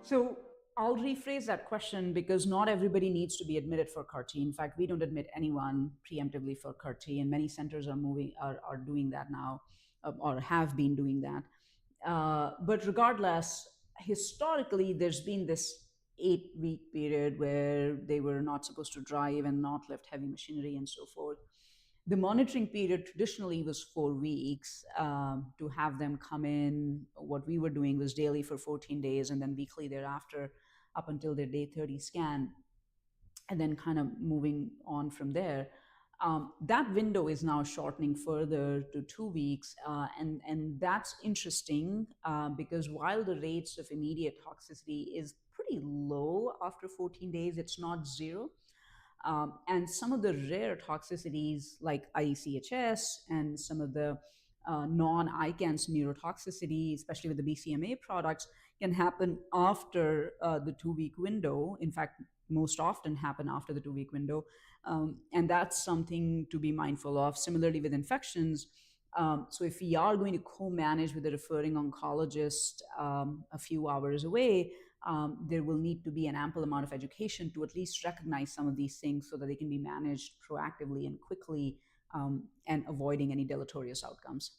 So I'll rephrase that question because not everybody needs to be admitted for CAR T. In fact, we don't admit anyone preemptively for CAR T, and many centers are doing that now, or have been doing that. But regardless, historically, there's been this 8-week period where they were not supposed to drive and not lift heavy machinery and so forth. The monitoring period traditionally was 4 weeks to have them come in. What we were doing was daily for 14 days and then weekly thereafter up until their day 30 scan, and then kind of moving on from there. That window is now shortening further to 2 weeks, and that's interesting because while the rates of immediate toxicity is pretty low after 14 days, it's not zero. And some of the rare toxicities like IEC-HS and some of the non-ICANS neurotoxicity, especially with the BCMA products, can happen after the 2-week window. In fact, most often happen after the 2-week window. And that's something to be mindful of. Similarly with infections, so if we are going to co-manage with a referring oncologist a few hours away, there will need to be an ample amount of education to at least recognize some of these things so that they can be managed proactively and quickly, and avoiding any deleterious outcomes.